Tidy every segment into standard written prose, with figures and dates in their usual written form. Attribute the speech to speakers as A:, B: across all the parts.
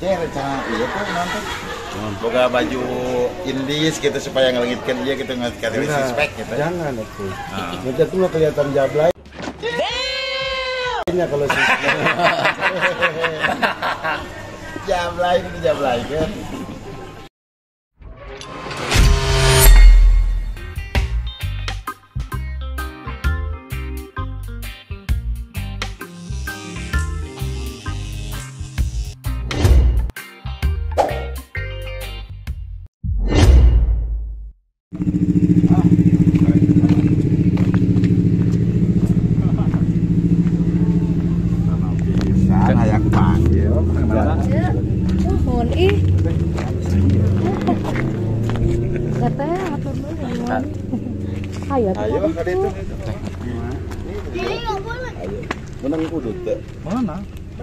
A: Cek rencana iya tuh nonton. Boga baju indies gitu supaya ngelengitkan dia gitu ngasih respect gitu.
B: Jangan itu. Nanti tuh kelihatan jablay. Nya kalau sih.
A: Jablay kan. Ayak panggil.
C: Mohon ih. Katanya atur dulu. Ayo
A: kali itu.
C: Ini enggak boleh.
A: Menang kudu teh. Mana?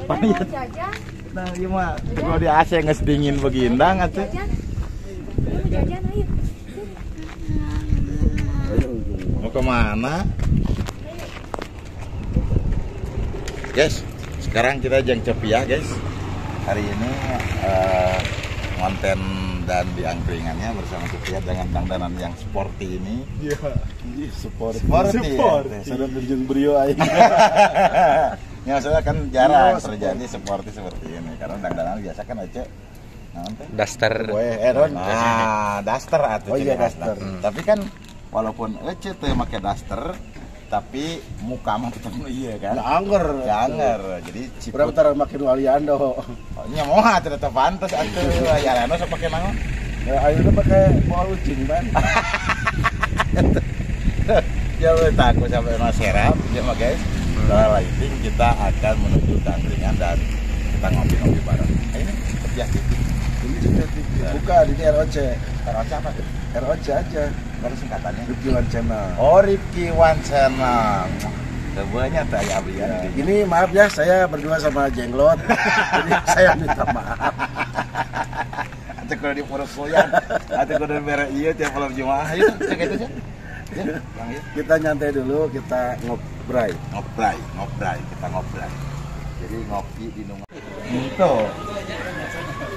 C: Payah jajan.
A: Nah, ieu mah kalau di AC geus dingin begindang atuh.
C: Mau jajan ayo.
A: Mau kemana? Guys, sekarang kita jeng Cepiah guys. Hari ini konten dan di angkringannya bersama Cepiah dengan dandanan yang sporty ini.
B: Iya. Sporty.
A: Ya.
B: Sadar jeung brio aing.
A: Ya maksudnya kan jarang terjadi seperti ini karena dandanan biasa kan aja
D: Duster.
A: Duster atau
B: oh iya Duster.
A: Tapi kan walaupun Ece teh make Duster tapi muka mah tetep iya kan.
B: Anger.
A: Jadi
B: Berapa tara makin waliando.
A: Oh nya moha tetep pantes atuh ya anu sok pake naon.
B: Ya ayeuna pakai bau ucing ban.
A: Jangan takut sampai mas serap ya mah guys. Setelah lighting kita akan menuju ke angkringan dan kita ngopi-ngopi bareng. Ini Cepiah TV.
B: Ini Cepiah TV. Bukan, ini ROC.
A: ROC apa tuh?
B: ROC aja.
A: Baru singkatannya.
B: Rifki One Channel.
A: Oh, Rifki One Channel. Semuanya saya Abrian.
B: Ini maaf ya, saya berdua sama Jenglot. Jadi saya minta maaf.
A: Atau kalau di puruk koyan, atau kalau di merek iya tiap malam Jumat, ayo cek itu aja. Ya,
B: kita nyantai dulu, kita ngobrol.
A: Kita ngobrol. Jadi ngopi di rumah. Itu.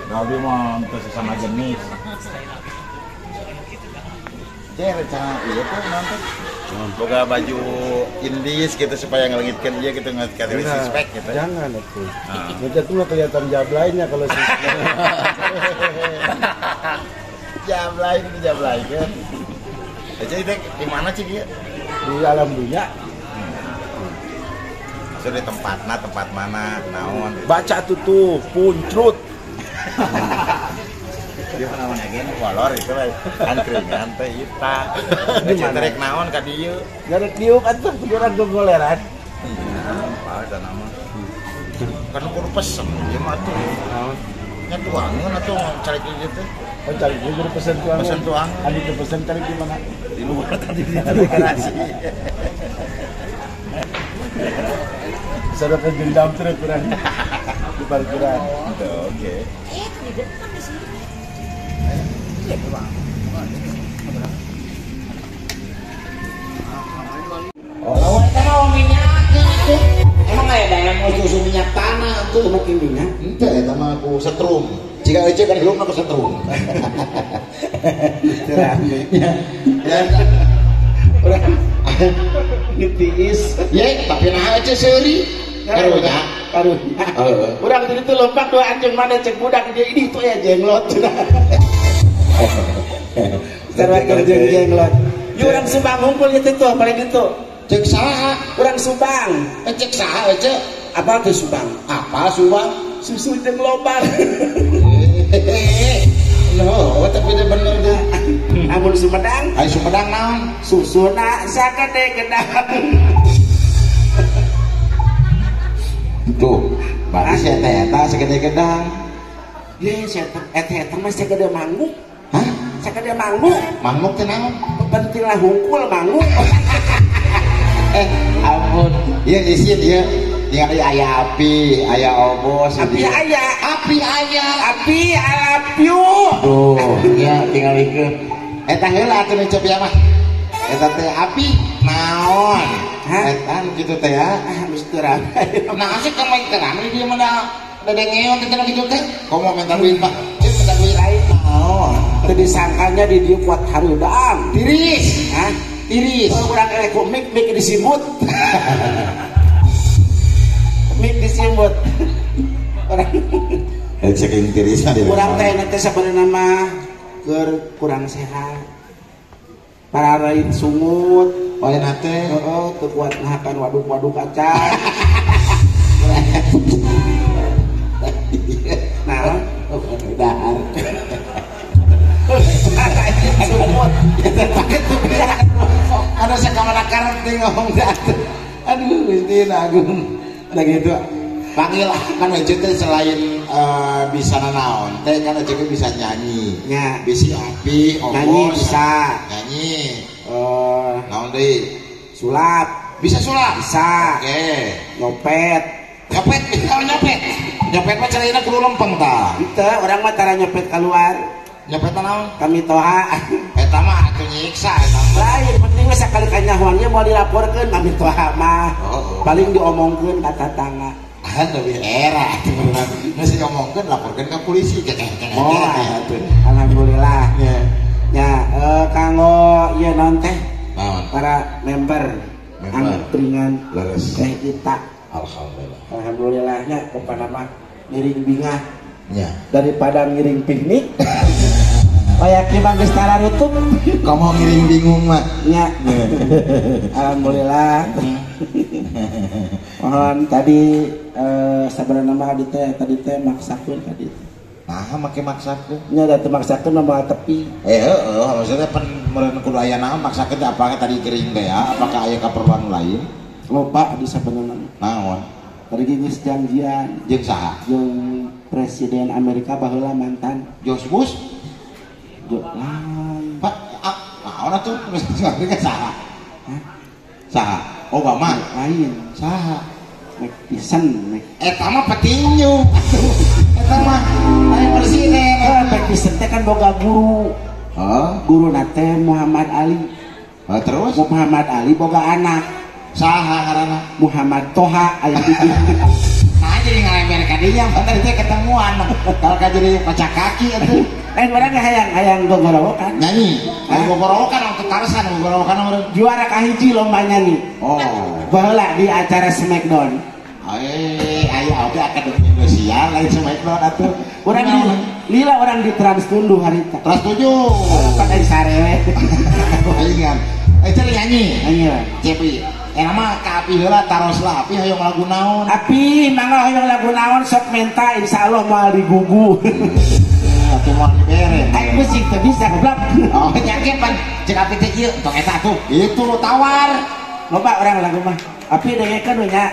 A: Ngopi mau untuk sesama jenis. Cek rencana iya tuh nonton. Boga baju indies gitu supaya ngelengitkan dia gitu ngasih respect gitu.
B: Jangan itu. Nanti tuh kelihatan jablaynya kalau sih.
A: Jablay kan. Jadi di mana sih dia?
B: Di alam dunia.
A: Maksudnya tempat mana, naon?
B: Baca tuh puncrut.
A: Dia namanya gini, kolor itu lah. Angkringan teh ita. Cetrek naon ka dieu?
B: Garek diuk atuh kurang gogoleran.
A: Apa nama? Kan kudu pesen ieu mah tuh. Nya tuangeun atuh cari gitu.
B: Oh cari guru pesen tuang.
A: Pesen tuang.
B: Adik tuh pesen cari di mana?
A: Di luar tadi di garasi.
B: Sudah pendendam terus kurang. Di parkiran.
A: Oke.
C: Di depan di sini.
E: Lawan mau minyak tuh. Emang ada mau susu minyak tanah tuh makin minyak.
A: Ente eta mah aku setrum. Jika Ece kan hirup aku setrum.
E: Urang nitiis.
A: Ye, tapi nah Ece seuri. Karunya.
E: Urang jadi tuh lompat dua anjing mana cek budak dia ini tuh ya Jenglot. Sarwa kerja Jenglot. Yuk urang Subang ngumpul itu tuh paling itu.
A: Cek saha?
E: Urang Subang.
A: Cek saha Ece?
E: Apa tuh Subang?
A: Apa Subang?
E: Susu jeung lobang.
A: No, tapi dia bener deh.
E: Amun Sumedang?
A: Ayo Sumedang naon?
E: Susuna sakade gedang.
A: Tuh, berarti si eta segede gedang.
E: Ye, eta mah sakade mangguk.
A: Hah?
E: Sakade mangguk.
A: Mangguk teh naon?
E: Penting lah hungkul mangguk.
A: Ampun. Iya isin ieu. Tinggal aya api, aya obos.
E: Api aya.
A: Api aya.
E: Api alapiu.
A: Tuh, ya tinggal ikeun. Eta heula atuh Cepiah mah. Eta teh api naon? Eta kitu teh ya.
E: Geus teu rame.
A: Nah, asik ka main terang di dieu mah
E: Dede ngeon teh kana kitu teh. Komo minta duit mah. Dia minta duit lain. Oh,
B: Teu disangkanya di dieu kuat hareudang.
E: tiris.
B: Hah?
E: Tiris.
B: Urang elek mik disebut. Mik disebut.
E: Ceking tiris teh.
B: Urang teh nanti sabenerna mah keur kurang sehat. Para lain sungut.
E: Oleh nate.
B: Heeh, teu kuat ngahakan waduk-waduk acan. Nah, dahar.
E: Ada sakamana karep teh ngomong atuh. Aduh, Gusti Agung. Ada gitu. Panggil kan aja teh selain bisa nanaon teh kan aja bisa nyanyi.
B: Nya,
E: Bisi api,
B: nyanyi
E: ongkos,
B: bisa.
E: nyanyi.
B: Eh,
E: Naon deui?
B: sulap
E: Bisa sulap.
B: bisa.
E: Oke.
B: Nyopet.
E: Nyopet, bisa nyopet. Nyopet mah carana kudu lempeng tah.
B: Itu orang mah tara nyopet keluar.
E: Nyopet naon?
B: Kami toha.
E: Eta mah atuh nyiksa eta mah.
B: Lain penting mah sakali kanyahoannya mau dilaporkeun kami toha mah.
E: Oh.
B: Paling diomongkeun ka tetangga.
E: Kan lebih era atuh beneran. Masih ngomongkeun laporkeun ka polisi
B: Oh, atuh. Alhamdulillah.
E: Ya.
B: Ya, kanggo ieu naon teh
E: Naon?
B: para member
E: Member.
B: angkringan
E: Leres.
B: teh kita.
E: Alhamdulillah.
B: Alhamdulillahnya kepada mah ngiring bingah
E: Ya.
B: daripada ngiring piknik. Kayak Kimang geus tara rutup.
E: Kamu ngiring bingung mah.
B: Nya. Alhamdulillah. Mohon tadi sabarana mah tadi teh maksakeun tadi.
E: Nah, make maksakeun.
B: Nya da teu maksakeun mah moal tepi.
E: Heeh, maksudnya pen meureun kudu aya naon maksakeun teh apakah tadi kiring teh ya? Apakah aya keperluan lain?
B: Loba di sabarana mah.
E: Naon?
B: Tadi geus janjian
E: Jeung saha?
B: jeung Presiden Amerika baheula mantan
E: George Bush?
B: lain.
E: Pak, naon atuh? Presiden ka saha?
B: Hah?
E: Saha? Obama.
B: Lain.
E: Saha?
B: Mek pisan mek.
E: Eta mah petinju. Eta mah aya presiden.
B: Mek pisan teh kan boga guru.
E: Oh,
B: Guru nate Muhammad Ali.
E: terus
B: Muhammad Ali boga anak
E: saha ngaranna?
B: Muhammad Toha aya di
E: Nah, jadi ngalemer ka dinya padahal teh ketemuan. Kalau ka jadi pacak kaki atuh.
B: lain urang hayang gogorowokan.
E: Nyanyi. Anu gogorokan anu tarsan gogorokan urang.
B: Juara kahiji lomba nyanyi.
E: Oh.
B: Baheula di acara Smackdown.
E: Ayo oke akademi Indonesia lain Smackdown atuh.
B: Urang lila orang di Trans Tundu harita.
E: Terus 7.
B: Pada sarewe.
E: Aingan. Itu nyanyi.
B: Nyanyi.
E: Cepi. Nama ka api heula taroslah api hoyong lagu naon.
B: Api mangga hoyong lagu naon sok menta insyaallah moal digugu.
E: Atuh moal dibere.
B: Aing musik teu bisa goblok.
E: Oh, nyangke pan cek api teh ieu tong eta tuh. Itu tawar.
B: Loba orang lagu mah. Api dengekeun we nya.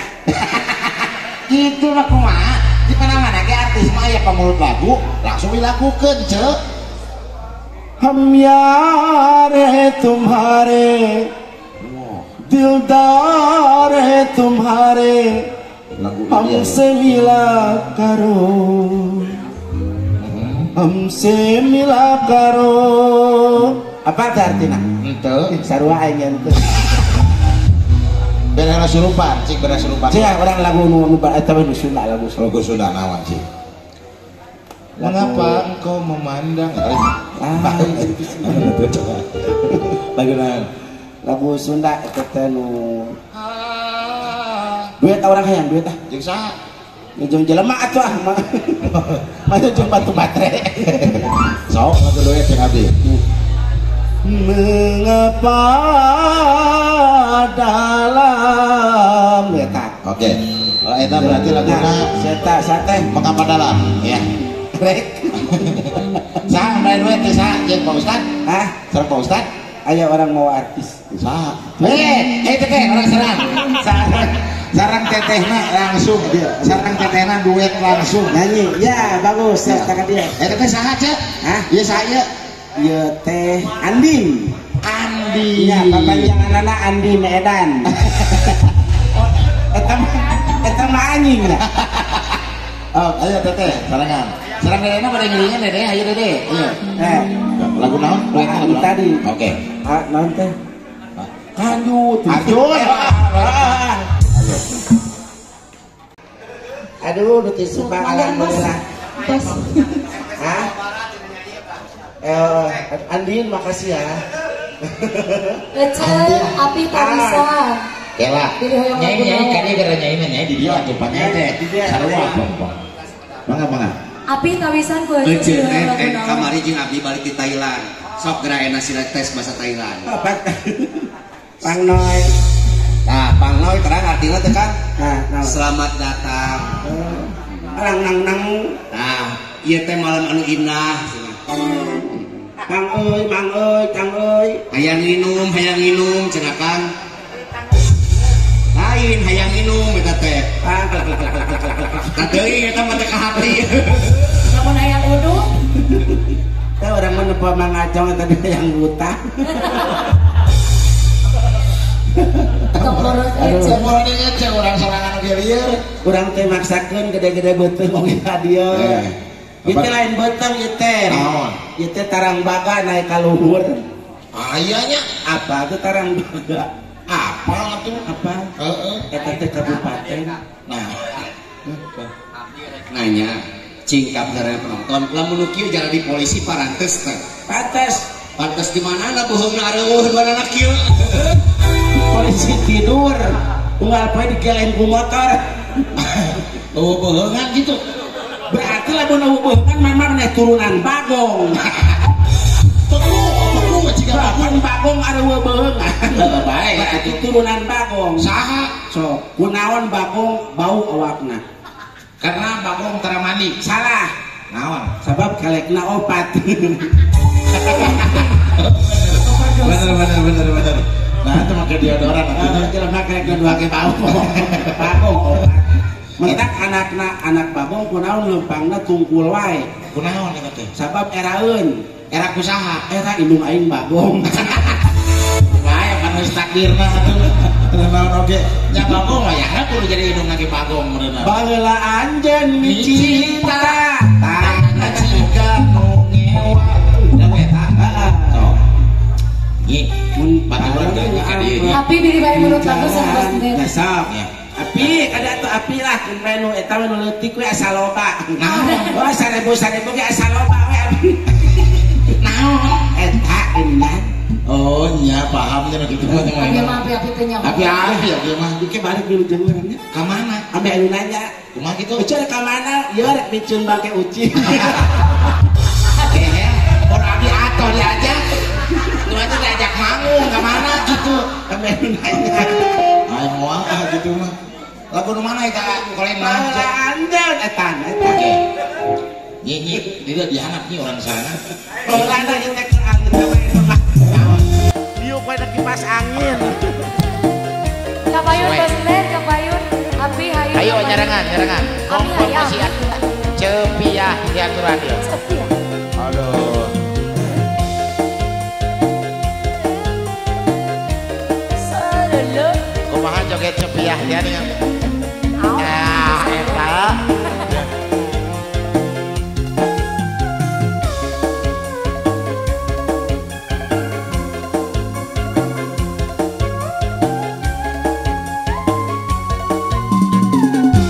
E: Gitu mah kumaha? Di mana-mana ge artis mah aya pamulut lagu, langsung dilakukeun, ceuk.
B: हम यार है तुम्हारे दिलदार है तुम्हारे हमसे मिला करो हमसे मिला करो apa itu artinya?
E: Henteu.
B: Sarua aing ente.
E: Beda surupan, cik beda surupan.
B: Cik orang lagu nu eta mah Sunda lagu Sunda.
E: Lagu Sunda naon cik? Mengapa engkau memandang?
B: Lagu naon? Lagu Sunda eta teh nu duet orang hayang duet ah.
E: Jeung saha?
B: Jeung jelema atuh ah. Mah jeung batu baterai.
E: Sok ngatur duet jeung abdi.
B: Mengapa dalam eta.
E: Oke. Kalau eta berarti laguna
B: sate
E: mengapa dalam ya.
B: rek.
E: Saha main duet teh saha jeung Pak Ustad?
B: Ah,
E: Sareng Pak Ustad?
B: aya orang mau artis.
E: Saha? Teh orang serang. Sareng tetehna langsung. Sareng tetehna duet langsung.
B: Nyanyi. Ya, bagus. Ya, taka dia.
E: Eta teh saha, Cek?
B: Hah?
E: Ieu saha ieu?
B: Ieu teh Andin.
E: Andi.
B: Ya, papanjanganna Andi Medan. Eta mah anjing ya.
E: Oh, ayo teteh, sarangan. Sareng dedena pada ngiringan dede, ayo dede. Iya. Lagu naon?
B: Lagu tadi.
E: Oke.
B: Ah, naon teh? Kanjut.
E: Arjun.
B: Ayo. Aduh, duti sumpah alhamdulillah. Hah? Andin makasih ya.
C: Api Tarisa.
E: Yalah. Nyai kali gara nyai di dia tempatnya teh. Sarua apa? Mangga.
C: Api tawisan ku
F: kamari jeung abdi balik di Thailand. Sok geura ena sila tes bahasa Thailand.
B: Pangnoy.
F: Nah, Pangnoy terang artinya teh kan?
B: Nah.
F: Selamat datang.
B: Nang.
F: Nah, ieu teh malam anu indah.
B: Kang euy.
F: Hayang nginum cenah Kang. Lain hayang nginum eta teh. Tadeuing eta mah teh ka hati.
C: Lamun hayang uduk.
B: Teh urang mah nepo mangacong tadi yang buta.
E: Semua ngece urang sorangan ge lieur.
B: Urang teh maksakeun gede-gede beuteung oge ka dieu. Itu lain beuteung ieu teh.
E: Naon?
B: Ieu teh tarang baga naik ka luhur.
E: Ayanya
B: Apa tuh tarang baga?
E: apa atuh?
B: Apa? Eta teh kabupaten.
E: Nah,
F: Nanya, cingkap gara penonton, lamun nu kieu jangan di polisi parantes teh. Pantes di mana na bohongna areueuh dua anak kieu.
B: Polisi tidur. Unggal poe digelein ku motor.
E: bohongan gitu.
B: Berarti lamun hubungan memang nih turunan Bagong.
E: Tuh jika
B: Bagong areueuh beungan.
E: baik
B: Berarti turunan Bagong.
E: saha?
B: So, kunaon Bagong bau awakna?
E: Karena Bagong tara mandi.
B: Salah.
E: Naon?
B: Sebab kelekna opat.
E: Bener. Nah, itu mah deodoran atuh.
B: Jelema kelekna dua ke bau. Bagong opat. Mentak anak Bagong kunaon leumpangna tungkul wae.
E: Kunaon eta teh?
B: Sabab eraeun.
E: Era kusaha?
B: Era indung aing Bagong.
E: Wae pan geus takdirna atuh. Naon oge. Nya Bagong wayahna kudu jadi indung lagi Bagong meureunna.
B: Baheula anjeun micinta.
E: Tanah ciga nu ngewa. Da eta. Sok. Nyi, mun baturan geus ka dieu.
C: Api biri bari menurut bagus sendiri.
B: Dasar.
E: Ya.
B: Api kada atuh api lah menu eta mah nu leutik we asa loba.
E: Naon?
B: Oh 1000 ge asa loba we api.
E: Naon?
B: Eta ingat.
E: Oh, nya paham nya gitu mah
C: Api mah api teh nya.
E: Api ya dia mah.
B: Dike balik dulu jeung urangnya.
E: Ka mana?
B: Ambe anu nanya.
E: Kumaha gitu?
B: Ucul ka mana? Ieu rek micun bangke uci.
E: Por abdi atoh diajak. Lu aja diajak manggung ka mana gitu.
B: Ambe anu nanya.
E: Ai moal gitu mah. Lagu nu mana eta koleng mah?
B: Anjeun eta.
E: Oke. Nyi, dia dihanap nih orang sana.
B: Olahna ieu teh keur angin we mah. Liuk we kipas angin.
C: Kapayun Basler, kapayun. Api hayu.
D: Ayo nyarangan.
C: Api hayam.
D: Cepiah diaturan dia.
C: Setia.
A: Aduh.
C: Sarele.
D: Kumaha joget cepiah dia dengan.
C: Au.
D: Ya, eta.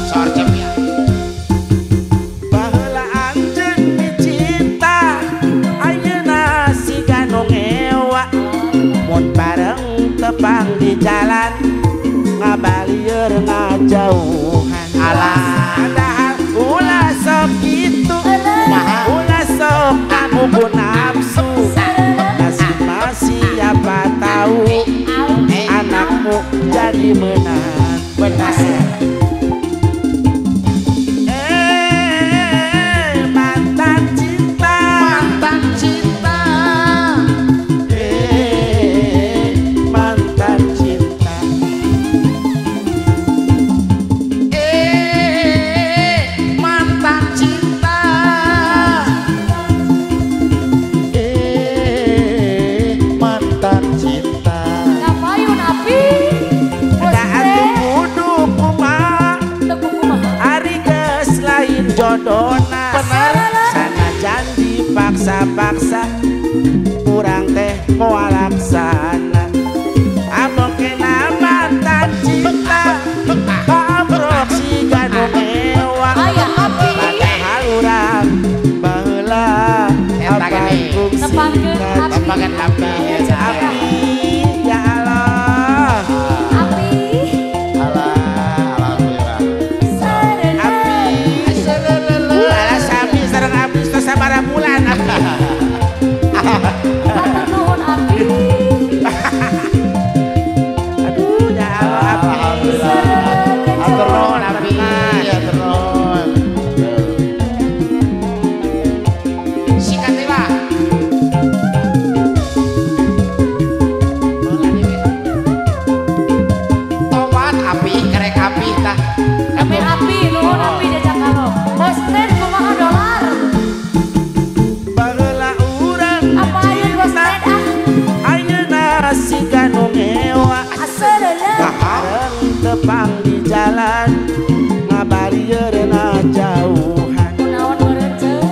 D: Sor cepiah.
B: Baheula anjeun micinta ayeuna siga nu ngewa mun bareng tepang di jalan ngabalieur ngajauhan alah ulah sok kitu ulah sok ngabubu nafsu nasib siapa tahu anakmu jadi menang benar. Mantan cinta mantan cinta mantan cinta mantan cinta
C: Kapayun api.
B: da atuh kudu kumaha
C: Tepuk kumaha.
B: ari geus lain jodona sanajan dipaksa-paksa urang teh moal laksana abokeuna mantan cinta kabrok siga nu mewah
D: joget api ya saya.
B: Ya Allah.
C: Api.
A: Alhamdulillah.
C: Sereleu.
B: Alah sami sareng abdi tos sabaraha bulan.
C: Atur nuhun api.
B: Aduh ya Allah abdi.
A: Alhamdulillah. Atur nuhun api, atur nuhun.
D: Sikat dewa. Tomat api, kerek api tah.
C: Kami api, nuhun api jajak kalo. Bos Ted kumaha dolar?
B: Baheula urang
C: Apa ayeun Bos Ted ah?
B: ayeuna siga nu ngewa.
C: Sereleu.
B: Bareng tepang di jalan ngabarieurna jauhan.
C: Kunaon meureun ceuk?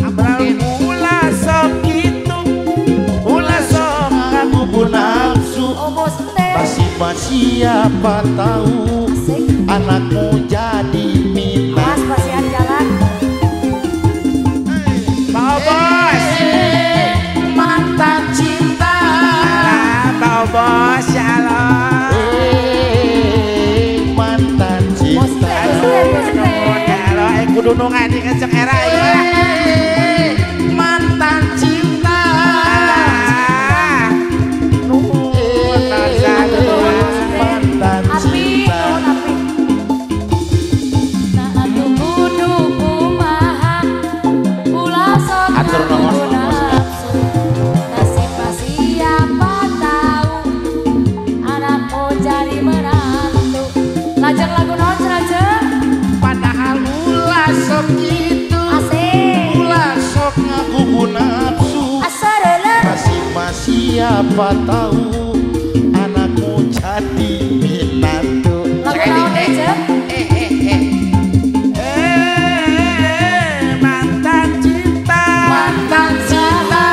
B: Abral ulah sok kitu ulah sok ngagubu nafsu
C: Oh Bos Ted.
B: basi siapa tahu
C: Asik.
B: anakmu jadi minat.
C: Mas pasian jalan.
B: Pak Bos
D: Mantan cinta.
B: Pak Bos ya Allah
A: Mantan
C: Bos
A: cinta.
C: Ted, Bos Ted, Bos Ted.
B: ya Allah kudu nu ngadi ngecek era ya.
D: Mantan cinta.
A: Mantan
C: Api,
A: cinta.
C: nuhun api. Nah atuh kudu kumaha, ulah sok
A: Atur nuhun,
C: ngagugu nafsu. Nasib mah siapa tahu, anakmu jadi menantu. Lajeng lagu naon cenah?
D: Padahal ulah sok gitu.
C: Asik.
A: Ulah sok ngagugu nafsu.
C: Asareleu.
A: Masih siapa tahu anakmu jadi minatu.
C: Lagu naon deui ceuk?
B: Mantan cinta
D: Mantan cinta.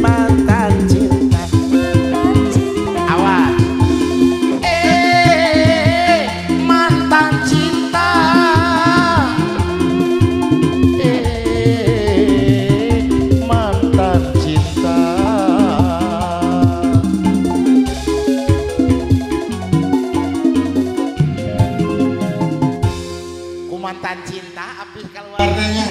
B: mantan cinta
D: Awas. Mantan cinta.
A: Mantan cinta.
D: Ku mantan cinta api keluar.
E: Warnanya